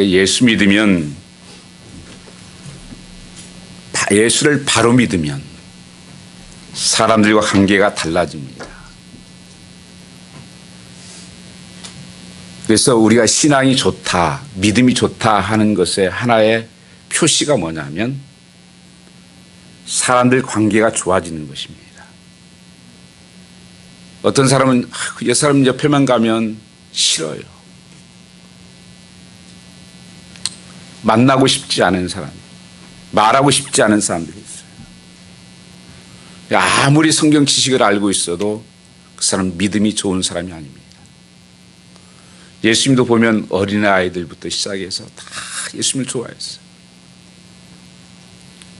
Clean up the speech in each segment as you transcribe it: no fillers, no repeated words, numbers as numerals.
예수 믿으면, 예수를 바로 믿으면 사람들과 관계가 달라집니다. 그래서 우리가 신앙이 좋다, 믿음이 좋다 하는 것의 하나의 표시가 뭐냐면 사람들 관계가 좋아지는 것입니다. 어떤 사람은 이 사람 옆에만 가면 싫어요. 만나고 싶지 않은 사람, 말하고 싶지 않은 사람들이 있어요. 아무리 성경 지식을 알고 있어도 그 사람은 믿음이 좋은 사람이 아닙니다. 예수님도 보면 어린아이들부터 시작해서 다 예수님을 좋아했어요.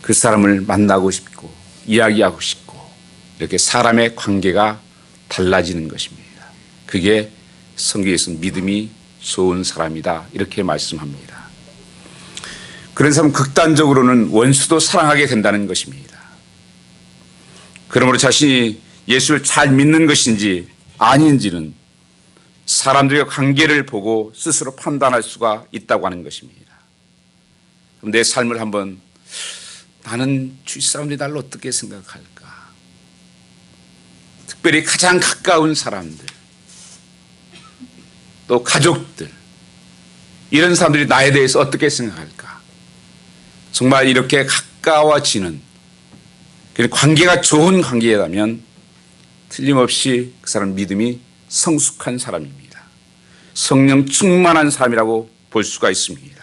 그 사람을 만나고 싶고 이야기하고 싶고 이렇게 사람의 관계가 달라지는 것입니다. 그게 성경에서는 믿음이 좋은 사람이다 이렇게 말씀합니다. 그런 사람은 극단적으로는 원수도 사랑하게 된다는 것입니다. 그러므로 자신이 예수를 잘 믿는 것인지 아닌지는 사람들의 관계를 보고 스스로 판단할 수가 있다고 하는 것입니다. 그럼 내 삶을 한번 나는 주위 사람들이 나를 어떻게 생각할까? 특별히 가장 가까운 사람들, 또 가족들, 이런 사람들이 나에 대해서 어떻게 생각할까? 정말 이렇게 가까워지는 관계가 좋은 관계라면 틀림없이 그 사람 믿음이 성숙한 사람입니다. 성령 충만한 사람이라고 볼 수가 있습니다.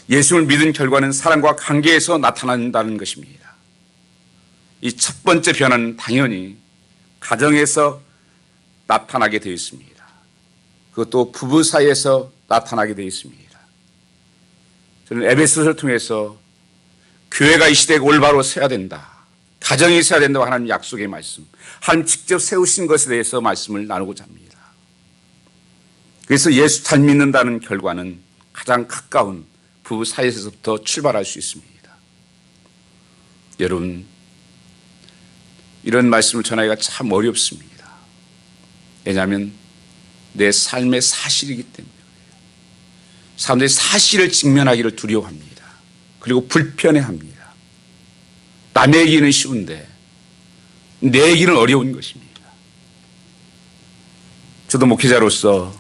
예수를 믿은 결과는 사람과 관계에서 나타난다는 것입니다. 이 첫 번째 변화는 당연히 가정에서 나타나게 되어 있습니다. 그것도 부부 사이에서 나타나게 되어 있습니다. 저는 에베소서를 통해서 교회가 이 시대에 올바로 서야 된다, 가정이 서야 된다고 하는 약속의 말씀, 하나님 직접 세우신 것에 대해서 말씀을 나누고자 합니다. 그래서 예수 잘 믿는다는 결과는 가장 가까운 부부 사이에서부터 출발할 수 있습니다. 여러분, 이런 말씀을 전하기가 참 어렵습니다. 왜냐하면 내 삶의 사실이기 때문에 사람들이 사실을 직면하기를 두려워합니다. 그리고 불편해합니다. 남의 얘기는 쉬운데 내 얘기는 어려운 것입니다. 저도 목회자로서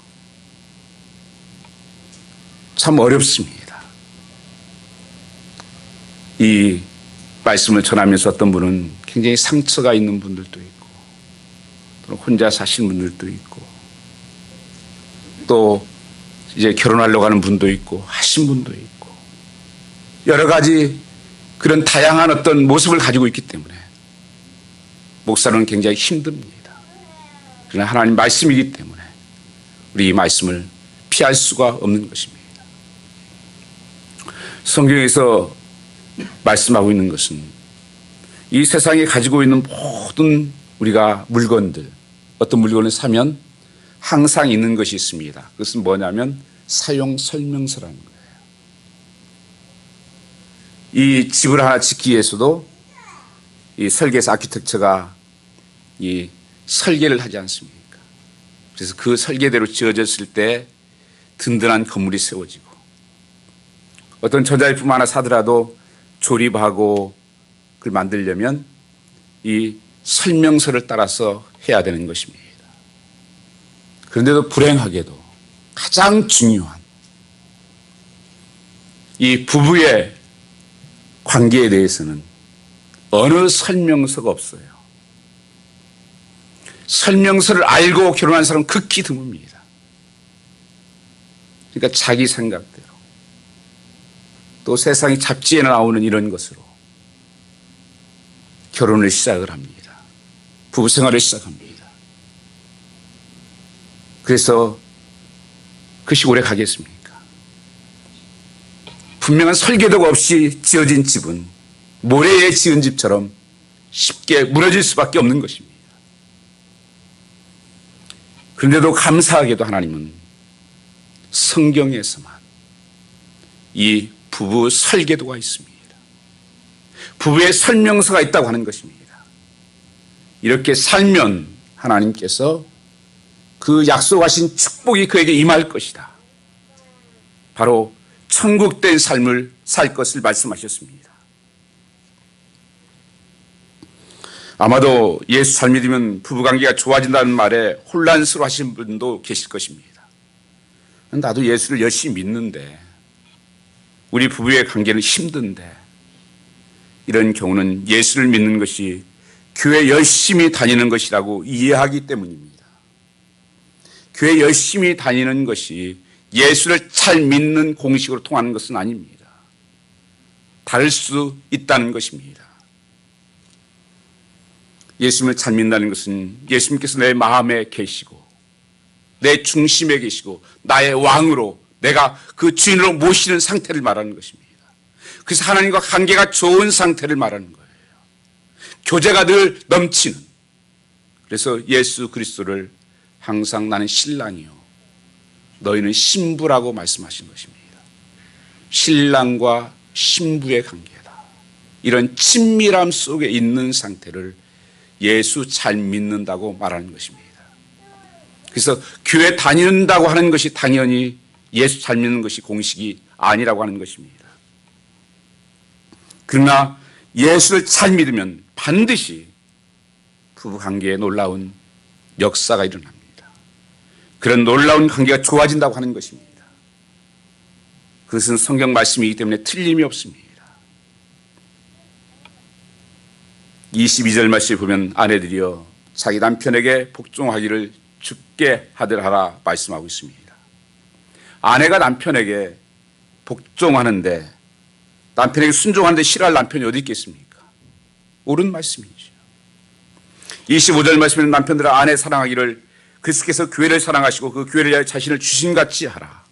참 어렵습니다. 이 말씀을 전하면서 어떤 분은 굉장히 상처가 있는 분들도 있고, 또 혼자 사시는 분들도 있고, 또 이제 결혼하려고 하는 분도 있고, 하신 분도 있고, 여러 가지 그런 다양한 어떤 모습을 가지고 있기 때문에 목사는 굉장히 힘듭니다. 그러나 하나님 말씀이기 때문에 우리 이 말씀을 피할 수가 없는 것입니다. 성경에서 말씀하고 있는 것은 이 세상에 가지고 있는 모든 우리가 물건들, 어떤 물건을 사면 항상 있는 것이 있습니다. 그것은 뭐냐면 사용 설명서라는 거예요. 이 집을 하나 짓기 위해서도 이 설계사 아키텍처가 이 설계를 하지 않습니까? 그래서 그 설계대로 지어졌을 때 든든한 건물이 세워지고, 어떤 전자제품 하나 사더라도 조립하고 그걸 만들려면 이 설명서를 따라서 해야 되는 것입니다. 그런데도 불행하게도 가장 중요한 이 부부의 관계에 대해서는 어느 설명서가 없어요. 설명서를 알고 결혼한 사람은 극히 드뭅니다. 그러니까 자기 생각대로, 또 세상의 잡지에 나오는 이런 것으로 결혼을 시작을 합니다. 부부 생활을 시작합니다. 그래서 그것이 오래 가겠습니까? 분명한 설계도가 없이 지어진 집은 모래에 지은 집처럼 쉽게 무너질 수밖에 없는 것입니다. 그런데도 감사하게도 하나님은 성경에서만 이 부부 설계도가 있습니다. 부부의 설명서가 있다고 하는 것입니다. 이렇게 살면 하나님께서 그 약속하신 축복이 그에게 임할 것이다. 바로 천국된 삶을 살 것을 말씀하셨습니다. 아마도 예수 잘 믿으면 부부관계가 좋아진다는 말에 혼란스러워 하시는 분도 계실 것입니다. 나도 예수를 열심히 믿는데 우리 부부의 관계는 힘든데, 이런 경우는 예수를 믿는 것이 교회 열심히 다니는 것이라고 이해하기 때문입니다. 교회 열심히 다니는 것이 예수를 잘 믿는 공식으로 통하는 것은 아닙니다. 다를 수 있다는 것입니다. 예수님을 잘 믿는다는 것은 예수님께서 내 마음에 계시고 내 중심에 계시고 나의 왕으로 내가 그 주인으로 모시는 상태를 말하는 것입니다. 그래서 하나님과 관계가 좋은 상태를 말하는 거예요. 교제가 늘 넘치는. 그래서 예수 그리스도를 항상 나는 신랑이요 너희는 신부라고 말씀하신 것입니다. 신랑과 신부의 관계다. 이런 친밀함 속에 있는 상태를 예수 잘 믿는다고 말하는 것입니다. 그래서 교회 다닌다고 하는 것이 당연히 예수 잘 믿는 것이 공식이 아니라고 하는 것입니다. 그러나 예수를 잘 믿으면 반드시 부부관계에 놀라운 역사가 일어납니다. 그런 놀라운 관계가 좋아진다고 하는 것입니다. 그것은 성경 말씀이기 때문에 틀림이 없습니다. 22절 말씀에 보면 아내들이여 자기 남편에게 복종하기를 죽게 하더라 말씀하고 있습니다. 아내가 남편에게 복종하는데, 남편에게 순종하는데 싫어할 남편이 어디 있겠습니까? 옳은 말씀이죠. 25절 말씀에는 남편들아 아내 사랑하기를 그리스도께서 교회를 사랑하시고 그 교회를 위하여 자신을 주신같이 하라.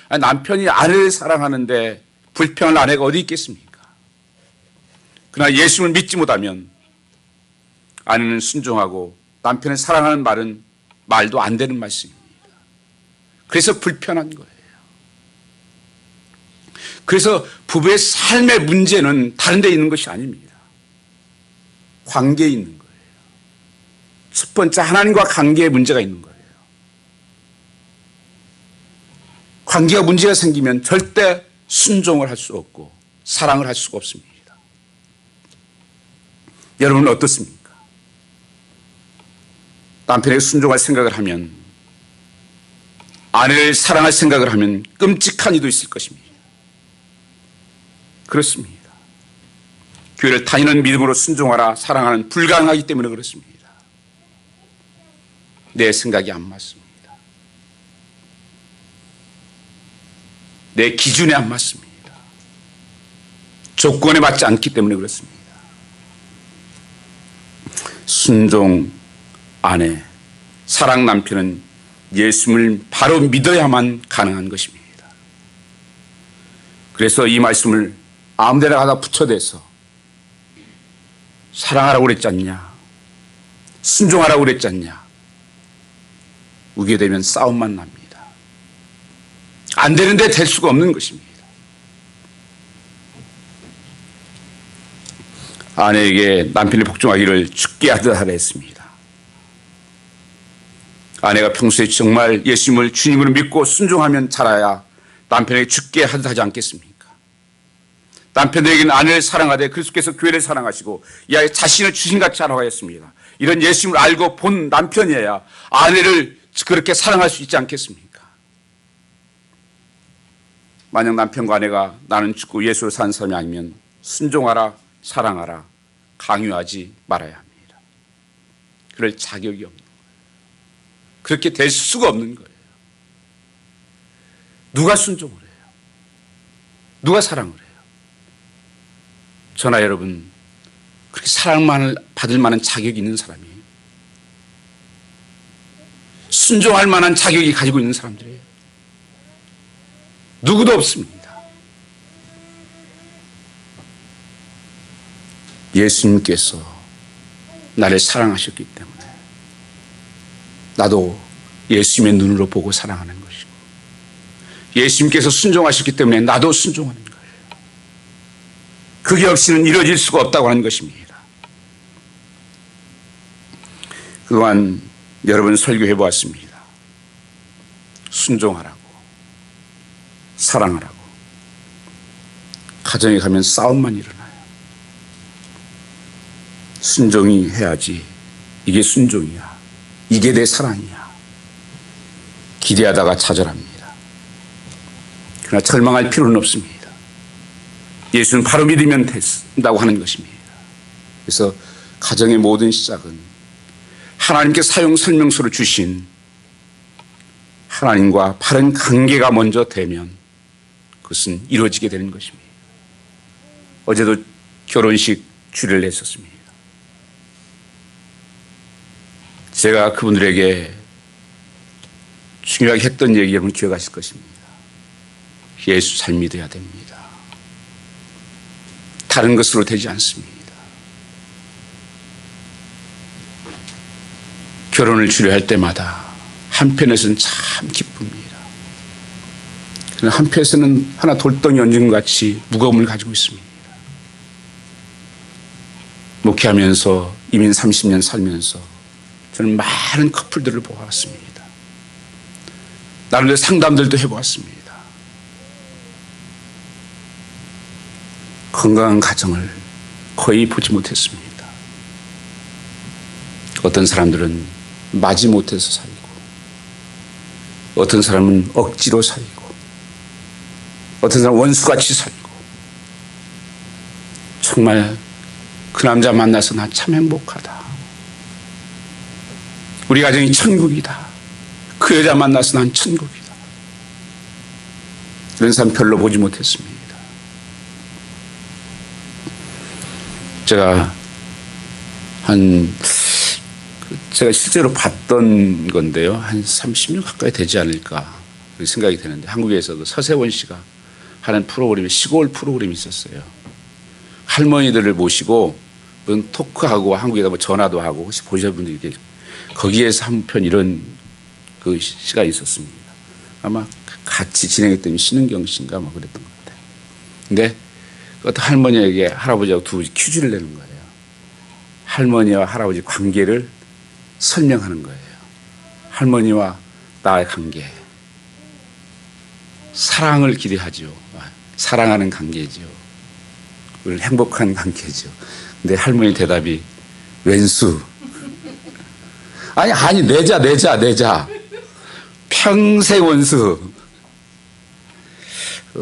아니, 남편이 아내를 사랑하는데 불평할 아내가 어디 있겠습니까? 그러나 예수를 믿지 못하면 아내는 순종하고 남편을 사랑하는 말은 말도 안 되는 말씀입니다. 그래서 불편한 거예요. 그래서 부부의 삶의 문제는 다른 데 있는 것이 아닙니다. 관계에 있는 거예요. 첫 번째, 하나님과 관계에 문제가 있는 거예요. 관계가 문제가 생기면 절대 순종을 할 수 없고 사랑을 할 수가 없습니다. 여러분은 어떻습니까? 남편에게 순종할 생각을 하면, 아내를 사랑할 생각을 하면 끔찍한 이도 있을 것입니다. 그렇습니다. 교회를 다니는 믿음으로 순종하라 사랑하는 불가능하기 때문에 그렇습니다. 내 생각이 안 맞습니다. 내 기준에 안 맞습니다. 조건에 맞지 않기 때문에 그렇습니다. 순종 아내, 사랑 남편은 예수님을 바로 믿어야만 가능한 것입니다. 그래서 이 말씀을 아무데나 가다 붙여대서 사랑하라고 그랬지 않냐, 순종하라고 그랬지 않냐, 우게 되면 싸움만 납니다. 안 되는데 될 수가 없는 것입니다. 아내에게 남편이 복종하기를 죽게 하듯 하라 했습니다. 아내가 평소에 정말 예수님을 주님으로 믿고 순종하면 자라야 남편에게 죽게 하듯 하지 않겠습니까? 남편들에게는 아내를 사랑하되 그리스도께서 교회를 사랑하시고 이 아이 자신을 주신같이 하라고 하였습니다. 이런 예수님을 알고 본 남편이어야 아내를 그렇게 사랑할 수 있지 않겠습니까? 만약 남편과 아내가 나는 죽고 예수를 사는 사람이 아니면 순종하라, 사랑하라, 강요하지 말아야 합니다. 그럴 자격이 없는 거예요. 그렇게 될 수가 없는 거예요. 누가 순종을 해요? 누가 사랑을 해요? 저나 여러분, 그렇게 사랑만 받을 만한 자격이 있는 사람이에요. 순종할 만한 자격이 가지고 있는 사람들이에요. 누구도 없습니다. 예수님께서 나를 사랑하셨기 때문에 나도 예수님의 눈으로 보고 사랑하는 것이고, 예수님께서 순종하셨기 때문에 나도 순종하는 거예요. 그게 없이는 이루어질 수가 없다고 하는 것입니다. 그동안 여러분 설교해 보았습니다. 순종하라고. 사랑하라고. 가정에 가면 싸움만 일어나요. 순종이 해야지. 이게 순종이야. 이게 내 사랑이야. 기대하다가 좌절합니다. 그러나 절망할 필요는 없습니다. 예수는 바로 믿으면 된다고 하는 것입니다. 그래서 가정의 모든 시작은 하나님께 사용 설명서를 주신 하나님과 바른 관계가 먼저 되면 그것은 이루어지게 되는 것입니다. 어제도 결혼식 주례를 했었습니다. 제가 그분들에게 중요하게 했던 얘기 여러분 기억하실 것입니다. 예수 잘 믿어야 됩니다. 다른 것으로 되지 않습니다. 결혼을 주례할 때마다 한편에서는 참 기쁩니다. 그러나 한편에서는 하나 돌덩이 얹은 것 같이 무거움을 가지고 있습니다. 목회하면서 이민 30년 살면서 저는 많은 커플들을 보았습니다. 나름대로 상담들도 해보았습니다. 건강한 가정을 거의 보지 못했습니다. 어떤 사람들은 마지 못해서 살고, 어떤 사람은 억지로 살고, 어떤 사람은 원수같이 살고. 정말 그 남자 만나서 나 참 행복하다. 우리 가정이 천국이다. 그 여자 만나서 난 천국이다. 그런 사람 별로 보지 못했습니다. 제가 실제로 봤던 건데요. 한 30년 가까이 되지 않을까 생각이 되는데, 한국에서도 서세원 씨가 하는 프로그램이 시골 프로그램이 있었어요. 할머니들을 모시고 토크하고 한국에다 뭐 전화도 하고, 혹시 보신 분들이 계시고, 거기에서 한 편 이런 그 시간이 있었습니다. 아마 같이 진행했던 신은경 씨인가 뭐 그랬던 것 같아요. 근데 어떤 할머니에게 할아버지하고 두 퀴즈를 내는 거예요. 할머니와 할아버지 관계를 설명하는 거예요. 할머니와 나의 관계. 사랑을 기대하죠. 사랑하는 관계죠. 우리는 행복한 관계죠. 근데 할머니 대답이 왼수. 아니, 내자. 평생 원수.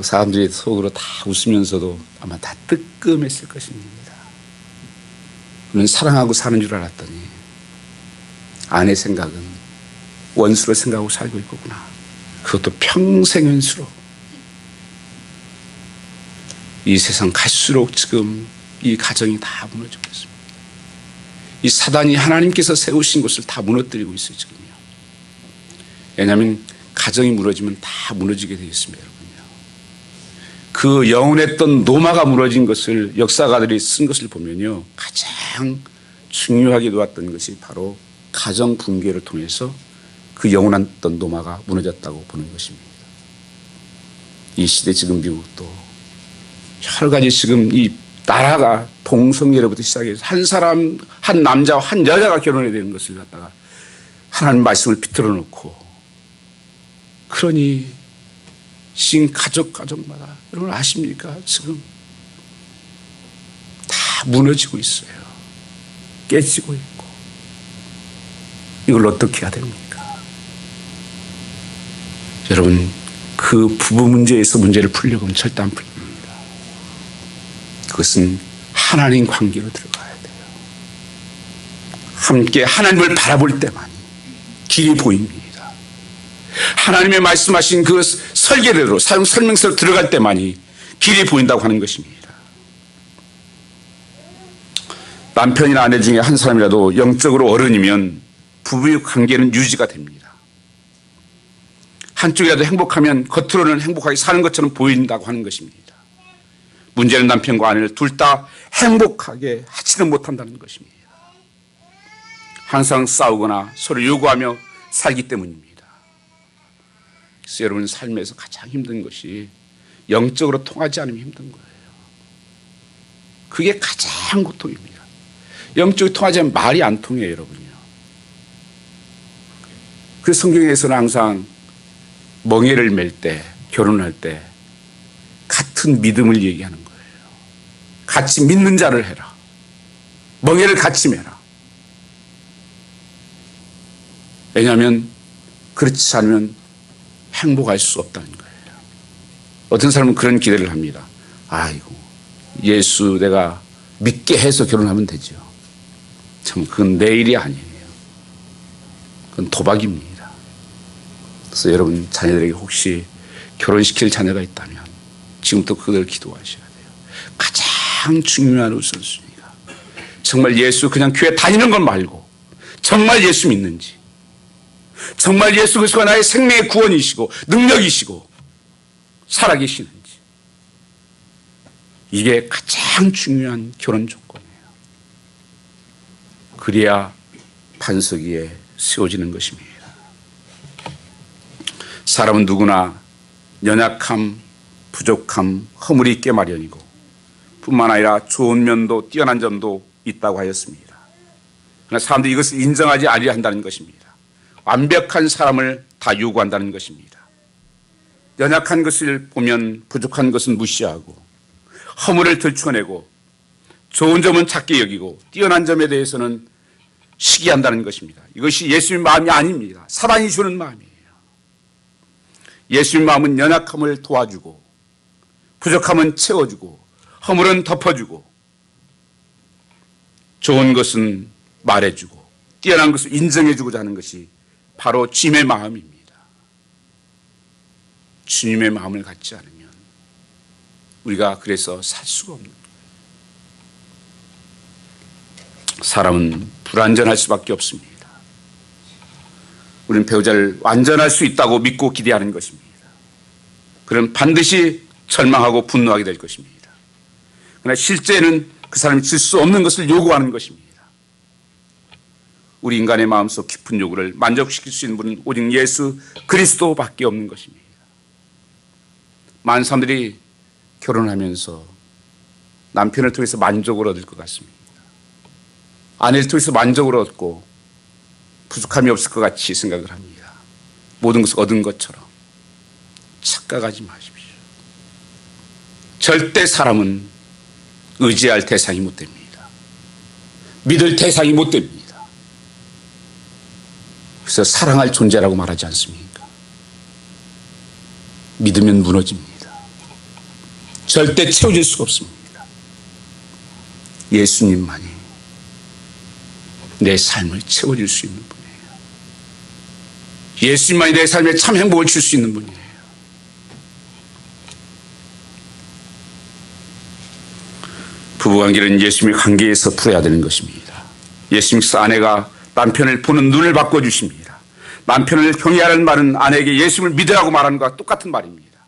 사람들이 속으로 다 웃으면서도 아마 다 뜨끔했을 것입니다. 우리는 사랑하고 사는 줄 알았더니 아내 생각은 원수로 생각하고 살고 있구나. 그것도 평생 원수로. 이 세상 갈수록 지금 이 가정이 다 무너지고 있습니다. 이 사단이 하나님께서 세우신 것을 다 무너뜨리고 있어요, 지금요. 왜냐하면 가정이 무너지면 다 무너지게 되어 있습니다, 여러분요. 그 영원했던 노마가 무너진 것을 역사가들이 쓴 것을 보면요, 가장 중요하게 놓았던 것이 바로 가정 붕괴를 통해서 그 영원했던 노마가 무너졌다고 보는 것입니다. 이 시대 지금 미국도 여러 가지 지금 이 나라가 동성애로부터 시작해서 한 사람, 한 남자와 한 여자가 결혼해야 되는 것을 갖다가 하나님 말씀을 비틀어 놓고, 그러니 지금 가족마다 여러분 아십니까? 지금 다 무너지고 있어요. 깨지고 있고. 이걸 어떻게 해야 됩니까? 여러분, 그 부부 문제에서 문제를 풀려고 하면 절대 안 풀립니다. 그것은 하나님 관계로 들어가야 돼요. 함께 하나님을 바라볼 때만이 길이 보입니다. 하나님의 말씀하신 그 설계대로 사용 설명서로 들어갈 때만이 길이 보인다고 하는 것입니다. 남편이나 아내 중에 한 사람이라도 영적으로 어른이면 부부의 관계는 유지가 됩니다. 한쪽이라도 행복하면 겉으로는 행복하게 사는 것처럼 보인다고 하는 것입니다. 문제는 남편과 아내를 둘 다 행복하게 하지는 못한다는 것입니다. 항상 싸우거나 서로 요구하며 살기 때문입니다. 그래서 여러분 삶에서 가장 힘든 것이 영적으로 통하지 않으면 힘든 거예요. 그게 가장 고통입니다. 영적으로 통하지 않으면 말이 안 통해요, 여러분요. 그래서 성경에서는 항상 멍에를 맬 때 결혼할 때 같은 믿음을 얘기하는 거예요. 같이 믿는 자를 해라. 멍에를 같이 매라. 왜냐하면 그렇지 않으면 행복할 수 없다는 거예요. 어떤 사람은 그런 기대를 합니다. 아이고, 예수 내가 믿게 해서 결혼하면 되죠. 참 그건 내 일이 아니에요. 그건 도박입니다. 그래서 여러분 자녀들에게 혹시 결혼시킬 자녀가 있다면 지금부터 그들 기도하셔야 돼요. 가장 중요한 우선순위가 정말 예수 그냥 교회 다니는 것 말고 정말 예수 믿는지, 정말 예수 그리스도가 나의 생명의 구원이시고 능력이시고 살아계시는지, 이게 가장 중요한 결혼 조건이에요. 그래야 반석 위에 세워지는 것입니다. 사람은 누구나 연약함, 부족함, 허물이 있게 마련이고 뿐만 아니라 좋은 면도 뛰어난 점도 있다고 하였습니다. 그러나 사람들이 이것을 인정하지 아니하려 한다는 것입니다. 완벽한 사람을 다 요구한다는 것입니다. 연약한 것을 보면 부족한 것은 무시하고 허물을 들추어내고 좋은 점은 작게 여기고 뛰어난 점에 대해서는 시기한다는 것입니다. 이것이 예수님의 마음이 아닙니다. 사단이 주는 마음이에요. 예수님의 마음은 연약함을 도와주고 부족함은 채워주고 허물은 덮어주고 좋은 것은 말해주고 뛰어난 것을 인정해주고자 하는 것이 바로 주님의 마음입니다. 주님의 마음을 갖지 않으면 우리가 그래서 살 수가 없는 거예요. 사람은 불완전할 수밖에 없습니다. 우리는 배우자를 완전할 수 있다고 믿고 기대하는 것입니다. 그럼 반드시 절망하고 분노하게 될 것입니다. 그러나 실제는 그 사람이 질 수 없는 것을 요구하는 것입니다. 우리 인간의 마음속 깊은 요구를 만족시킬 수 있는 분은 오직 예수 그리스도밖에 없는 것입니다. 많은 사람들이 결혼하면서 남편을 통해서 만족을 얻을 것 같습니다. 아내를 통해서 만족을 얻고 부족함이 없을 것 같이 생각을 합니다. 모든 것을 얻은 것처럼 착각하지 마십시오. 절대 사람은 의지할 대상이 못 됩니다. 믿을 대상이 못 됩니다. 그래서 사랑할 존재라고 말하지 않습니까? 믿으면 무너집니다. 절대 채워질 수가 없습니다. 예수님만이 내 삶을 채워줄 수 있는 분이에요. 예수님만이 내 삶에 참 행복을 줄 수 있는 분이에요. 부부관계는 예수님의 관계에서 풀어야 되는 것입니다. 예수님께서 아내가 남편을 보는 눈을 바꿔주십니다. 남편을 경외하는 말은 아내에게 예수님을 믿으라고 말하는 것과 똑같은 말입니다.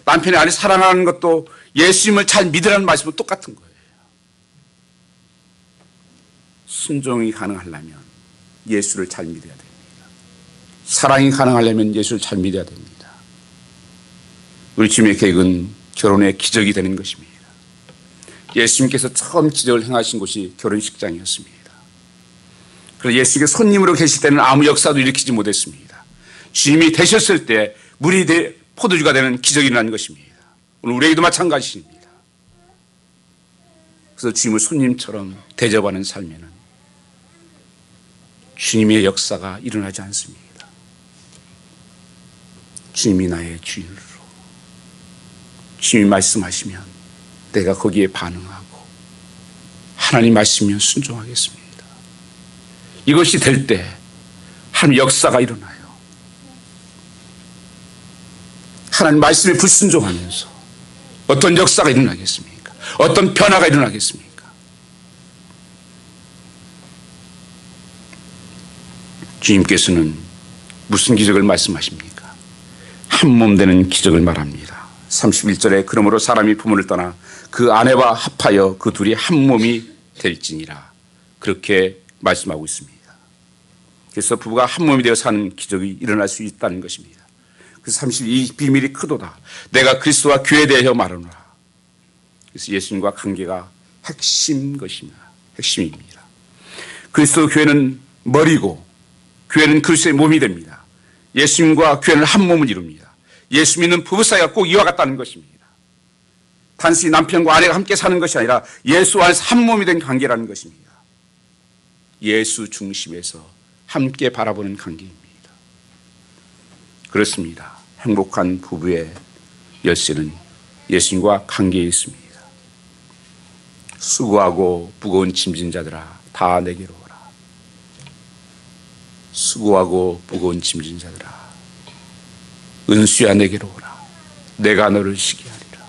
남편이 아내 사랑하는 것도 예수님을 잘 믿으라는 말씀은 똑같은 거예요. 순종이 가능하려면 예수를 잘 믿어야 됩니다. 사랑이 가능하려면 예수를 잘 믿어야 됩니다. 우리 주님의 계획은 결혼의 기적이 되는 것입니다. 예수님께서 처음 기적을 행하신 곳이 결혼식장이었습니다. 그래서 예수님께서 손님으로 계실 때는 아무 역사도 일으키지 못했습니다. 주님이 되셨을 때 물이 포도주가 되는 기적이 일어난 것입니다. 오늘 우리에게도 마찬가지입니다. 그래서 주님을 손님처럼 대접하는 삶에는 주님의 역사가 일어나지 않습니다. 주님이 나의 주인으로, 주님이 말씀하시면 내가 거기에 반응하고 하나님 말씀이면 순종하겠습니다. 이것이 될 때 하나님 역사가 일어나요. 하나님 말씀에 불순종하면서 어떤 역사가 일어나겠습니까? 어떤 변화가 일어나겠습니까? 주님께서는 무슨 기적을 말씀하십니까? 한 몸 되는 기적을 말합니다. 31절에 그러므로 사람이 부모를 떠나 그 아내와 합하여 그 둘이 한 몸이 될지니라, 그렇게 말씀하고 있습니다. 그래서 부부가 한 몸이 되어 사는 기적이 일어날 수 있다는 것입니다. 그래서 32 비밀이 크도다. 내가 그리스도와 교회에 대하여 말하노라. 그래서 예수님과 관계가 핵심입니다. 그리스도 교회는 머리고 교회는 그리스도의 몸이 됩니다. 예수님과 교회는 한 몸을 이룹니다. 예수 믿는 부부 사이가 꼭 이와 같다는 것입니다. 단순히 남편과 아내가 함께 사는 것이 아니라 예수 안에서 한 몸이 된 관계라는 것입니다. 예수 중심에서 함께 바라보는 관계입니다. 그렇습니다. 행복한 부부의 열쇠는 예수님과 관계에 있습니다. 수고하고 무거운 짐진 자들아 다 내게로 오라. 수고하고 무거운 짐진 자들아 은수야 내게로 오라. 내가 너를 쉬게 하리라.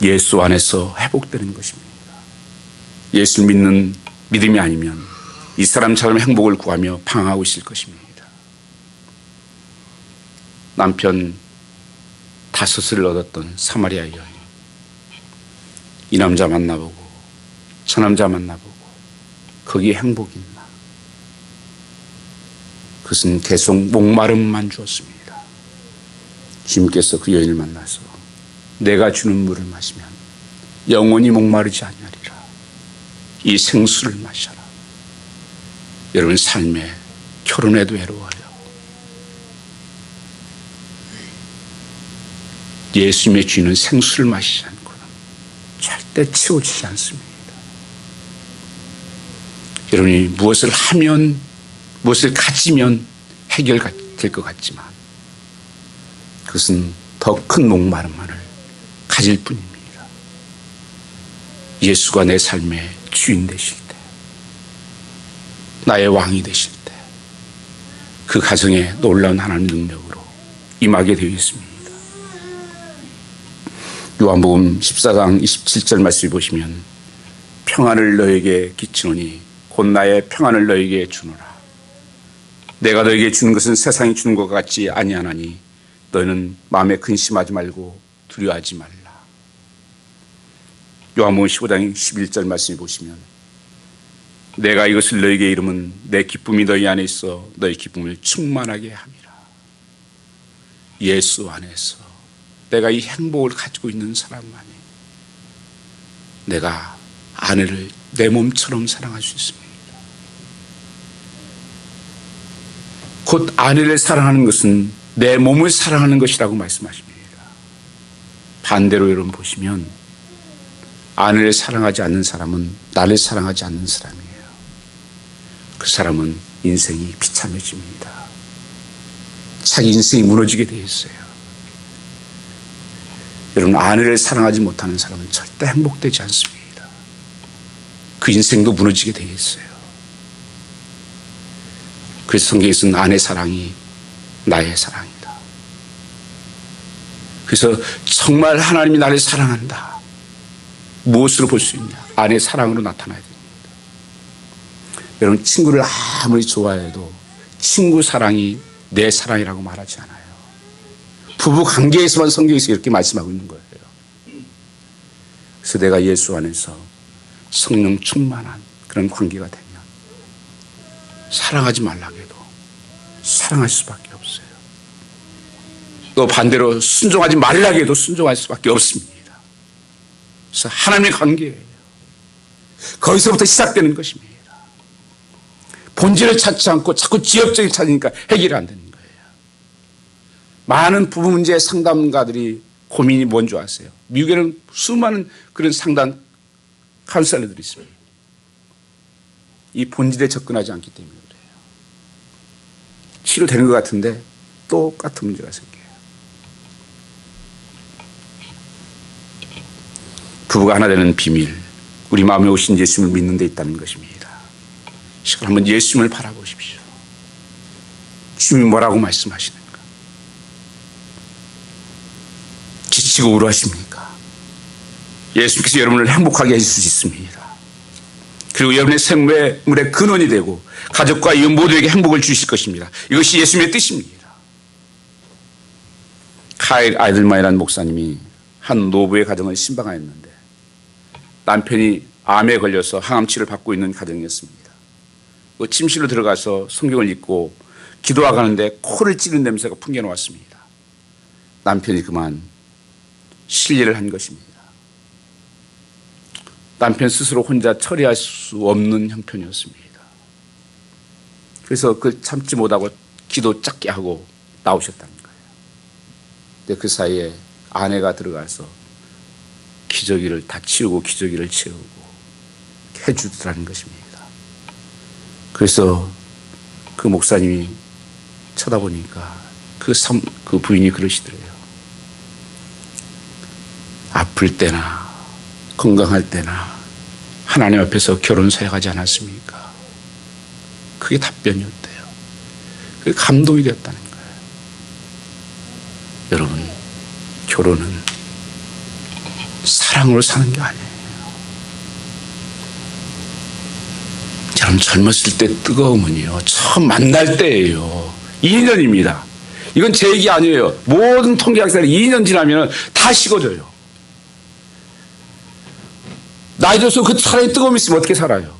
예수 안에서 회복되는 것입니다. 예수 믿는 믿음이 아니면 이 사람처럼 행복을 구하며 방황하고 있을 것입니다. 남편 5을 얻었던 사마리아 여인, 이 남자 만나보고 저 남자 만나보고 거기에 행복이 있나? 그것은 계속 목마름만 주었습니다. 주님께서 그 여인을 만나서 내가 주는 물을 마시면 영원히 목마르지 아니하리라. 이 생수를 마셔라. 여러분 삶에 결혼해도 외로워요. 예수님의 주는 생수를 마시지 않고는 절대 채워지지 않습니다. 여러분이 무엇을 하면 무엇을 가지면 해결될 것 같지만 그것은 더 큰 목마름만을 가질 뿐입니다. 예수가 내 삶의 주인 되실 때, 나의 왕이 되실 때 그 가정에 놀라운 하나님의 능력으로 임하게 되어 있습니다. 요한복음 14장 27절 말씀을 보시면 평안을 너에게 끼치노니 곧 나의 평안을 너에게 주노라. 내가 너에게 주는 것은 세상이 주는 것 같지 아니하나니 너는 마음에 근심하지 말고 두려워하지 말라. 요한복음 15장 11절 말씀을 보시면 내가 이것을 너에게 이름은 내 기쁨이 너희 안에 있어 너희 기쁨을 충만하게 함이라. 예수 안에서 내가 이 행복을 가지고 있는 사람만이 내가 아내를 내 몸처럼 사랑할 수 있습니다. 곧 아내를 사랑하는 것은 내 몸을 사랑하는 것이라고 말씀하십니다. 반대로 여러분 보시면 아내를 사랑하지 않는 사람은 나를 사랑하지 않는 사람이에요. 그 사람은 인생이 비참해집니다. 자기 인생이 무너지게 되어 있어요. 여러분 아내를 사랑하지 못하는 사람은 절대 행복되지 않습니다. 그 인생도 무너지게 되어 있어요. 그래서 성경에서는 아내 사랑이 나의 사랑이다. 그래서 정말 하나님이 나를 사랑한다. 무엇으로 볼 수 있냐? 아내 사랑으로 나타나야 됩니다. 여러분 친구를 아무리 좋아해도 친구 사랑이 내 사랑이라고 말하지 않아요. 부부 관계에서만 성경에서 이렇게 말씀하고 있는 거예요. 그래서 내가 예수 안에서 성령 충만한 그런 관계가 되면 사랑하지 말라고 해도 사랑할 수밖에 없어요. 또 반대로 순종하지 말라고 해도 순종할 수밖에 없습니다. 그래서 하나님의 관계예요. 거기서부터 시작되는 것입니다. 본질을 찾지 않고 자꾸 지역적인 찾으니까 해결이 안 되는 거예요. 많은 부부 문제 상담가들이 고민이 뭔지 아세요? 미국에는 수많은 그런 상담 카운셀러들이 있습니다. 이 본질에 접근하지 않기 때문에 그래요. 치료되는 것 같은데 똑같은 문제가 생겨요. 부부가 하나 되는 비밀, 우리 마음에 오신 예수님을 믿는 데 있다는 것입니다. 시간 한번 예수님을 바라보십시오. 주님이 뭐라고 말씀하시는가? 지치고 우울하십니까? 예수님께서 여러분을 행복하게 해줄 수 있습니다. 그리고 여러분의 생물의 근원이 되고 가족과 이웃 모두에게 행복을 주실 것입니다. 이것이 예수님의 뜻입니다. 카일 아이들만이라는 목사님이 한 노부의 가정을 신방하였는데 남편이 암에 걸려서 항암치를 받고 있는 가정이었습니다. 그 침실로 들어가서 성경을 읽고 기도하가는데 코를 찌는 냄새가 풍겨나왔습니다. 남편이 그만 실례를 한 것입니다. 남편 스스로 혼자 처리할 수 없는 형편이었습니다. 그래서 그 참지 못하고 기도 짧게 하고 나오셨다는 거예요. 근데 그 사이에 아내가 들어가서 기저귀를 다 치우고 기저귀를 채우고 해주더라는 것입니다. 그래서 그 목사님이 쳐다보니까 그 부인이 그러시더래요. 아플 때나 건강할 때나 하나님 앞에서 결혼 서약하지 않았습니까? 그게 답변이었대요. 그게 감동이 되었다는 거예요. 여러분, 결혼은 사랑으로 사는 게 아니에요. 저는 젊었을 때 뜨거움은요, 처음 만날 때예요. 2년입니다. 이건 제 얘기 아니에요. 모든 통계학자들이 2년 지나면 다 식어져요. 나이 들어서 그 사랑의 뜨거움이 있으면 어떻게 살아요?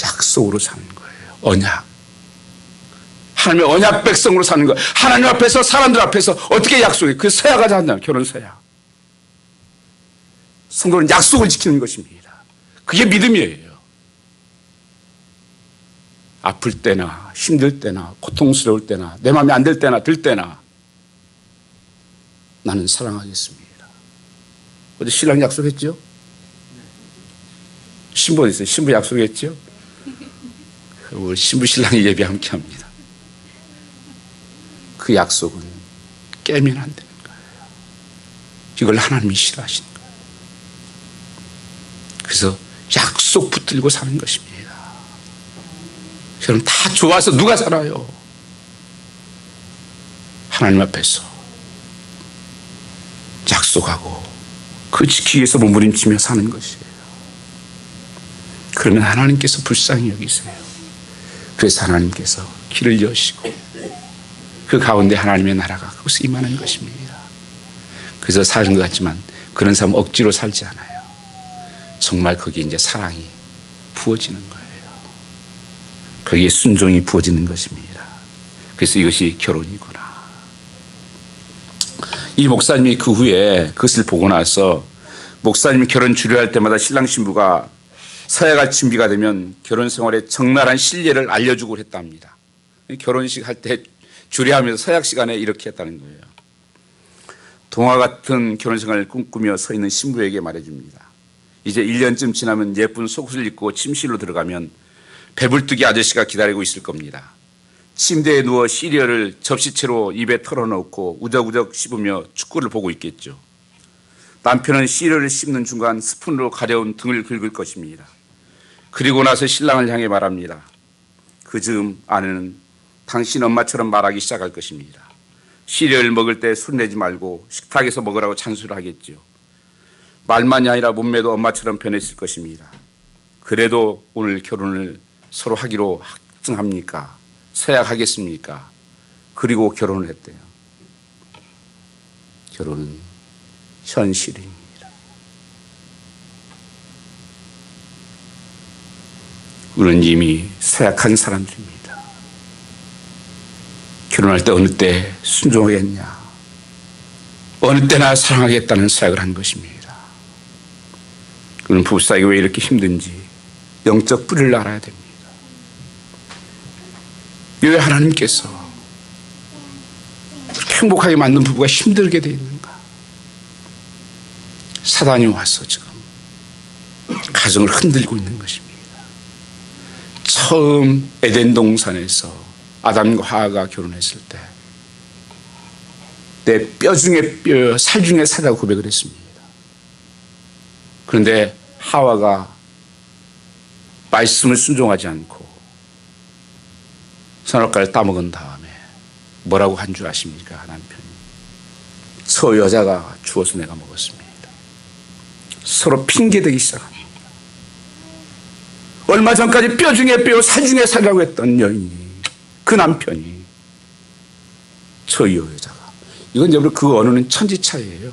약속으로 사는 거예요. 언약. 하나님의 언약 백성으로 사는 거예요. 하나님 앞에서 사람들 앞에서 어떻게 약속해요? 그 서약하지 않나요? 결혼 서약. 성도는 약속을 지키는 것입니다. 그게 믿음이에요. 아플 때나 힘들 때나 고통스러울 때나 내 마음에 안 들 때나 들 때나 나는 사랑하겠습니다. 어제 신랑 약속했죠? 신부 어디 있어요? 신부 약속했죠? 우리 신부 신랑이 예배 함께 합니다. 그 약속은 깨면 안 되는 거예요. 이걸 하나님이 싫어하시는 거예요. 그래서 약속 붙들고 사는 것입니다. 여러분, 다 좋아서 누가 살아요? 하나님 앞에서 약속하고 그 지키기 위해서 몸부림치며 사는 것이에요. 그러면 하나님께서 불쌍히 여기세요. 그래서 하나님께서 길을 여시고 그 가운데 하나님의 나라가 그곳에 임하는 것입니다. 그래서 사는 것 같지만 그런 사람 억지로 살지 않아요. 정말 거기에 이제 사랑이 부어지는 거예요. 거기에 순종이 부어지는 것입니다. 그래서 이것이 결혼이구나. 이 목사님이 그 후에 그것을 보고 나서 목사님이 결혼 주례할 때마다 신랑 신부가 서약할 준비가 되면 결혼 생활의 적나라한 신뢰를 알려주고 했답니다. 결혼식 할 때 주례하면서 서약 시간에 이렇게 했다는 거예요. 동화 같은 결혼 생활을 꿈꾸며 서 있는 신부에게 말해줍니다. 이제 1년쯤 지나면 예쁜 속옷을 입고 침실로 들어가면 배불뚝이 아저씨가 기다리고 있을 겁니다. 침대에 누워 시리얼을 접시채로 입에 털어넣고 우적우적 씹으며 축구를 보고 있겠죠. 남편은 시리얼을 씹는 중간 스푼으로 가려운 등을 긁을 것입니다. 그리고 나서 신랑을 향해 말합니다. 그 즈음 아내는 당신 엄마처럼 말하기 시작할 것입니다. 시리얼 먹을 때 술 내지 말고 식탁에서 먹으라고 찬수를 하겠죠. 말만이 아니라 몸매도 엄마처럼 변했을 것입니다. 그래도 오늘 결혼을 서로 하기로 확정합니까? 서약하겠습니까? 그리고 결혼을 했대요. 결혼은 현실입니다. 우리는 이미 서약한 사람들입니다. 결혼할 때 어느 때 순종하겠냐? 어느 때나 사랑하겠다는 서약을 한 것입니다. 우리는 부부싸이가 왜 이렇게 힘든지 영적 뿌리를 알아야 됩니다. 왜 하나님께서 그렇게 행복하게 만든 부부가 힘들게 되어 있는가? 사단이 와서 지금 가정을 흔들고 있는 것입니다. 처음 에덴 동산에서 아담과 하와가 결혼했을 때 내 뼈 중에 뼈, 살 중에 살이라고 고백을 했습니다. 그런데 하와가 말씀을 순종하지 않고 선악과를 따먹은 다음에 뭐라고 한 줄 아십니까? 남편이 저 여자가 주어서 내가 먹었습니다. 서로 핑계대기 시작합니다. 얼마 전까지 뼈 중에 뼈, 살 중에 살이라고 했던 여인이, 그 남편이 저 여자가, 이건 여러분 그 언어는 천지차이예요.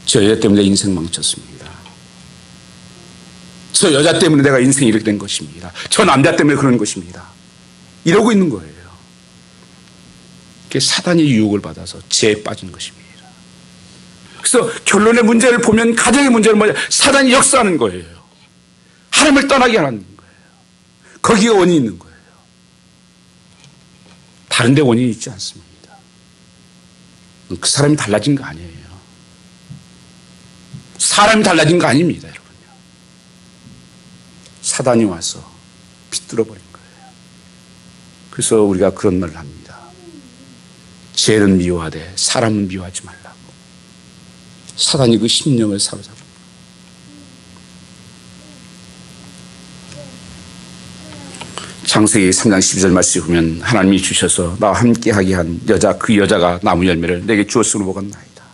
저 여자 때문에 내 인생 망쳤습니다. 저 여자 때문에 내가 인생이 이렇게 된 것입니다. 저 남자 때문에 그런 것입니다. 이러고 있는 거예요. 그게 사단의 유혹을 받아서 죄에 빠진 것입니다. 그래서 결론의 문제를 보면 가정의 문제는 뭐냐? 사단이 역사하는 거예요. 하나님을 떠나게 하는 거예요. 거기에 원인이 있는 거예요. 다른 데 원인이 있지 않습니다. 그 사람이 달라진 거 아니에요. 사람이 달라진 거 아닙니다, 여러분요. 사단이 와서 비뚤어 버린 거예요. 그래서 우리가 그런 말을 합니다. 죄는 미워하되 사람은 미워하지 말라고. 사단이 그 심령을 사로잡고. 창세기 3장 12절 말씀에 보면 하나님이 주셔서 나와 함께하게 한 여자, 그 여자가 나무 열매를 내게 주었으므로 먹었나이다.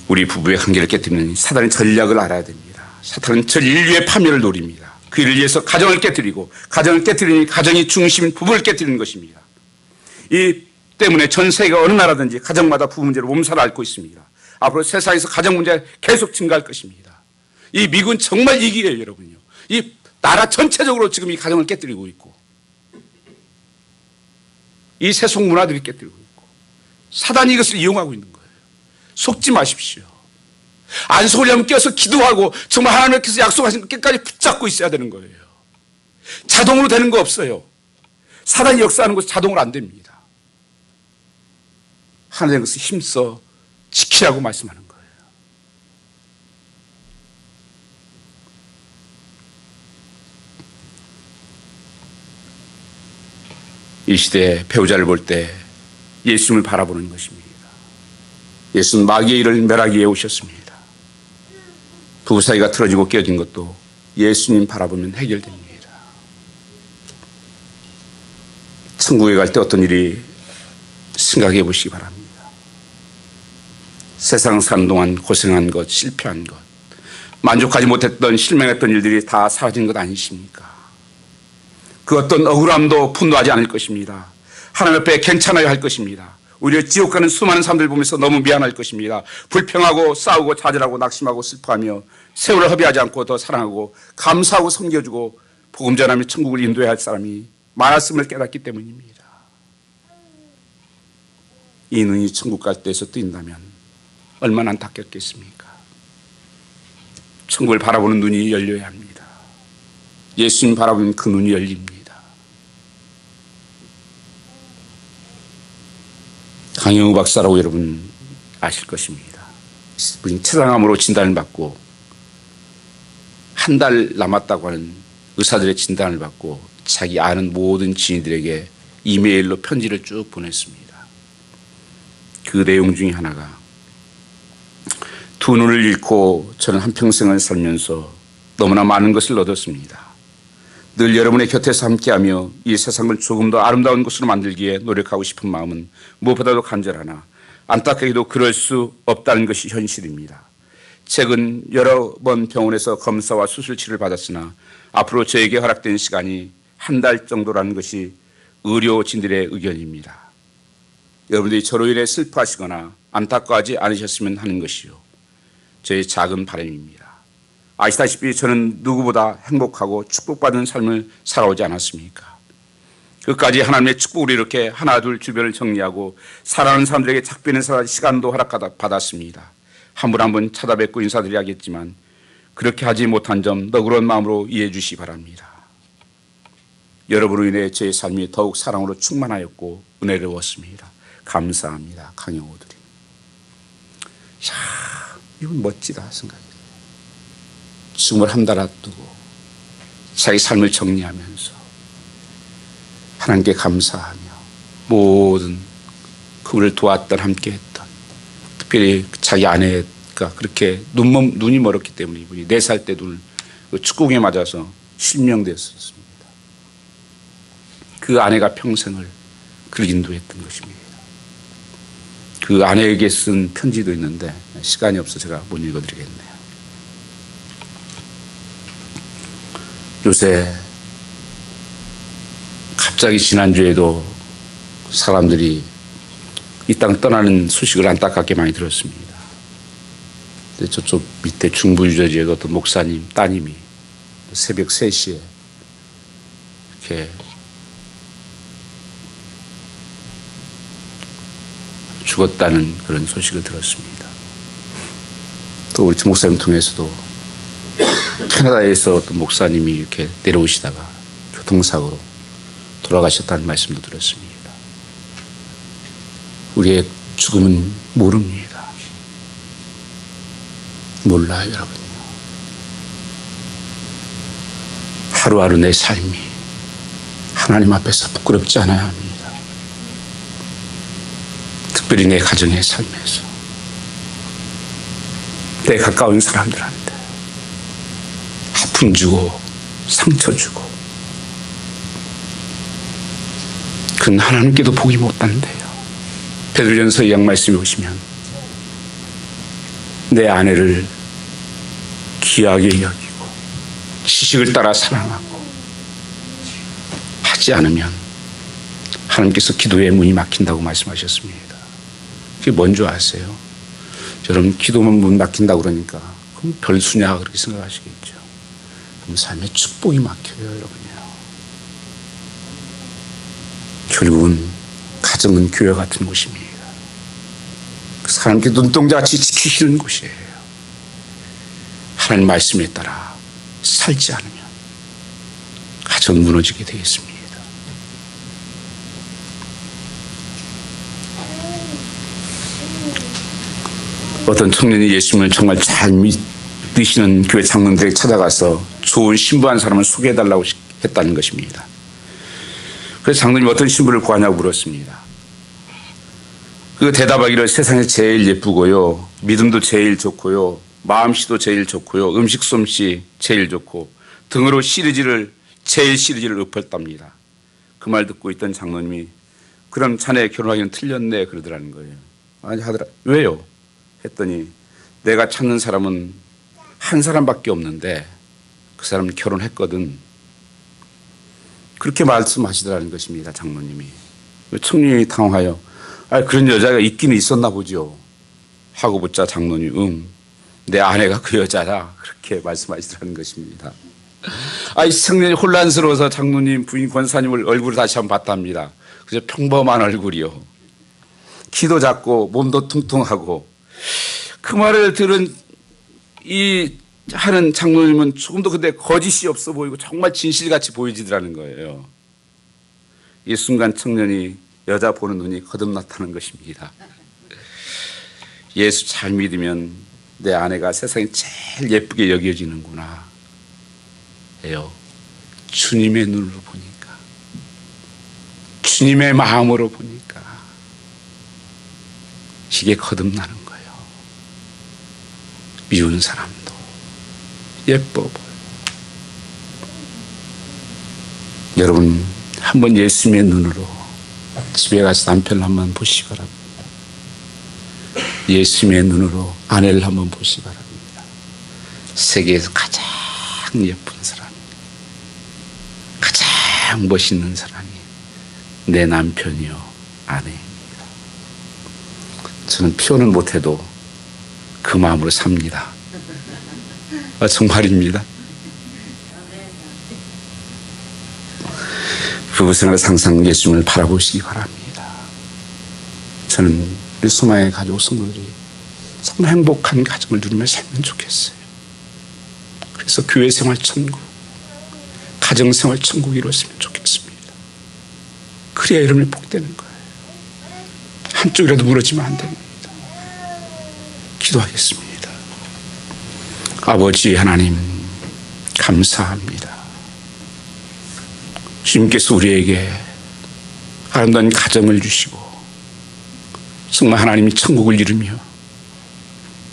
우리 부부의 관계를 깨뜨리는 사단의 전략을 알아야 됩니다. 사탄은 전 인류의 파멸을 노립니다. 그 일을 위해서 가정을 깨뜨리고, 가정을 깨뜨리니 가정이 중심인 부부를 깨뜨리는 것입니다. 이 때문에 전 세계가 어느 나라든지 가정마다 부부 문제로 몸살을 앓고 있습니다. 앞으로 세상에서 가정 문제가 계속 증가할 것입니다. 이 미국은 정말 위기예요, 여러분요. 이 나라 전체적으로 지금 이 가정을 깨뜨리고 있고, 이 세속 문화들이 깨뜨리고 있고, 사단이 이것을 이용하고 있는 거예요. 속지 마십시오. 안 속으려면 껴서 기도하고 정말 하나님께서 약속하신 것 끝까지 붙잡고 있어야 되는 거예요. 자동으로 되는 거 없어요. 사단이 역사하는 것은 자동으로 안 됩니다. 하나님은 그것을 힘써 지키라고 말씀하는 거예요. 이 시대에 배우자를 볼 때 예수님을 바라보는 것입니다. 예수는 마귀의 일을 멸하기 위해 오셨습니다. 부부 사이가 틀어지고 깨어진 것도 예수님 바라보면 해결됩니다. 천국에 갈 때 어떤 일이 생각해 보시기 바랍니다. 세상 사는 동안 고생한 것, 실패한 것, 만족하지 못했던 실망했던 일들이 다 사라진 것 아니십니까? 그 어떤 억울함도 분노하지 않을 것입니다. 하나님 앞에 괜찮아야 할 것입니다. 오히려 지옥 가는 수많은 사람들 보면서 너무 미안할 것입니다. 불평하고 싸우고 좌절하고 낙심하고 슬퍼하며 세월을 허비하지 않고 더 사랑하고 감사하고 섬겨주고 복음 전하며 천국을 인도해야 할 사람이 많았음을 깨닫기 때문입니다. 이 눈이 천국 갈 때에서 뜨인다면 얼마나 안타깝겠습니까? 천국을 바라보는 눈이 열려야 합니다. 예수님 바라보는 그 눈이 열립니다. 강영우 박사라고 여러분 아실 것입니다. 췌장암으로 진단을 받고 한 달 남았다고 하는 의사들의 진단을 받고 자기 아는 모든 지인들에게 이메일로 편지를 쭉 보냈습니다. 그 내용 중에 하나가, 두 눈을 잃고 저는 한평생을 살면서 너무나 많은 것을 얻었습니다. 늘 여러분의 곁에서 함께하며 이 세상을 조금 더 아름다운 곳으로 만들기에 노력하고 싶은 마음은 무엇보다도 간절하나 안타깝게도 그럴 수 없다는 것이 현실입니다. 최근 여러 번 병원에서 검사와 수술치를 받았으나 앞으로 저에게 허락된 시간이 한 달 정도라는 것이 의료진들의 의견입니다. 여러분들이 저로 인해 슬퍼하시거나 안타까워하지 않으셨으면 하는 것이요, 저의 작은 바람입니다. 아시다시피 저는 누구보다 행복하고 축복받은 삶을 살아오지 않았습니까? 끝까지 하나님의 축복으로 이렇게 하나 둘 주변을 정리하고 사랑하는 사람들에게 작별 인사할 시간도 허락받았습니다. 한 분 한 분 찾아뵙고 인사드려야겠지만 그렇게 하지 못한 점 너그러운 마음으로 이해해 주시기 바랍니다. 여러분으로 인해 제 삶이 더욱 사랑으로 충만하였고 은혜로웠습니다. 감사합니다. 강영호들이. 야, 이건 멋지다 생각해요. 죽음을 한 달 앞두고 자기 삶을 정리하면서 하나님께 감사하며 모든 그분을 도왔던 함께했던, 특별히 자기 아내가 그렇게 눈이 멀었기 때문에 이분이 4살 때 축구공에 맞아서 실명되었습니다. 그 아내가 평생을 그를 인도했던 것입니다. 그 아내에게 쓴 편지도 있는데 시간이 없어 제가 못 읽어드리겠네요. 요새 갑자기 지난주에도 사람들이 이 땅 떠나는 소식을 안타깝게 많이 들었습니다. 근데 저쪽 밑에 중부 유저지에 어떤 목사님 따님이 새벽 3시에 이렇게 죽었다는 그런 소식을 들었습니다. 또 우리 목사님 통해서도 캐나다에서 어떤 목사님이 이렇게 내려오시다가 교통사고로 돌아가셨다는 말씀도 들었습니다. 우리의 죽음은 모릅니다. 몰라요, 여러분. 하루하루 내 삶이 하나님 앞에서 부끄럽지 않아야 합니다. 특별히 내 가정의 삶에서, 내 가까운 사람들한테 아픔 주고 상처 주고, 그건 하나님께도 복이 못한대요. 베드로전서 2장 말씀에 보시면 내 아내를 귀하게 여기고 지식을 따라 사랑하고 하지 않으면 하나님께서 기도의 문이 막힌다고 말씀하셨습니다. 그게 뭔 줄 아세요? 여러분, 기도만 문 막힌다고 그러니까 그럼 별수냐 그렇게 생각하시겠죠. 그럼 삶의 축복이 막혀요, 여러분이요. 결국은 가정은 교회 같은 곳입니다. 하나님께 눈동자같이 지키시는 곳이에요. 하나님 말씀에 따라 살지 않으면 가정은 무너지게 되겠습니다. 어떤 청년이 예수님을 정말 잘 믿으시는 교회 장로들에게 찾아가서 좋은 신부 한 사람을 소개해달라고 했다는 것입니다. 그래서 장로님이 어떤 신부를 구하냐고 물었습니다. 그 대답하기를 세상에 제일 예쁘고요, 믿음도 제일 좋고요, 마음씨도 제일 좋고요, 음식 솜씨 제일 좋고 등으로 제일 시리즈를 읊었답니다. 그 말 듣고 있던 장로님이 그럼 자네 결혼하기는 틀렸네 그러더라는 거예요. 아니 하더라. 왜요? 했더니 내가 찾는 사람은 한 사람밖에 없는데 그 사람은 결혼했거든. 그렇게 말씀하시더라는 것입니다. 장로님이. 청년이 당황하여 그런 여자가 있기는 있었나 보죠 하고 묻자 장로님이 내 아내가 그 여자라 그렇게 말씀하시더라는 것입니다. 이 청년이 혼란스러워서 장로님 부인 권사님을 얼굴을 다시 한번 봤답니다. 그저 평범한 얼굴이요, 키도 작고 몸도 퉁퉁하고. 그 말을 들은 하는 장로님은 조금도 근데 거짓이 없어 보이고 정말 진실같이 보이지더라는 거예요. 이 순간 청년이 여자 보는 눈이 거듭났다는 것입니다. 예수 잘 믿으면 내 아내가 세상에 제일 예쁘게 여겨지는구나 해요. 주님의 눈으로 보니까, 주님의 마음으로 보니까 이게 거듭나는 거예요. 미운 사람도 예뻐 보여. 여러분, 한번 예수님의 눈으로 집에 가서 남편을 한번 보시기 바랍니다. 예수님의 눈으로 아내를 한번 보시기 바랍니다. 세계에서 가장 예쁜 사람이, 가장 멋있는 사람이 내 남편이요, 아내입니다. 저는 표현은 못해도 그 마음으로 삽니다. 정말입니다. 부부생활에서 항상 예수님을 바라보시기 바랍니다. 저는 우리 소망의 가족 성도들이 정말 행복한 가정을 누리며 살면 좋겠어요. 그래서 교회생활 천국, 가정생활 천국이 이루어졌으면 좋겠습니다. 그래야 이름이 복되는 거예요. 한쪽이라도 무너지면 안 됩니다. 기도하겠습니다. 아버지 하나님, 감사합니다. 주님께서 우리에게 아름다운 가정을 주시고 정말 하나님이 천국을 이루며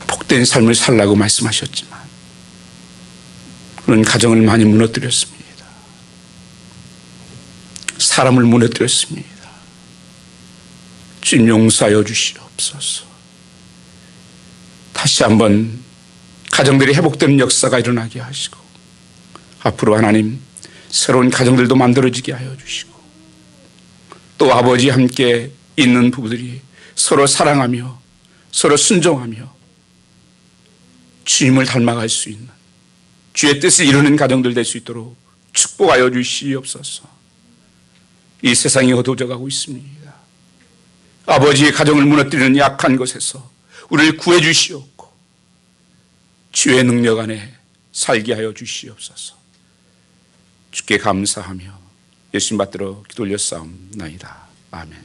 복된 삶을 살라고 말씀하셨지만 그런 가정을 많이 무너뜨렸습니다. 사람을 무너뜨렸습니다. 주님 용서하여 주시옵소서. 다시 한번 가정들이 회복되는 역사가 일어나게 하시고 앞으로 하나님 새로운 가정들도 만들어지게 하여 주시고 또 아버지 함께 있는 부부들이 서로 사랑하며 서로 순종하며 주님을 닮아갈 수 있는 주의 뜻을 이루는 가정들 될 수 있도록 축복하여 주시옵소서. 이 세상이 어두워져 가고 있습니다. 아버지의 가정을 무너뜨리는 약한 것에서 우리를 구해 주시옵고 주의 능력 안에 살게 하여 주시옵소서. 주께 감사하며 예수님 받들어 기도 올려 싸움나이다. 아멘.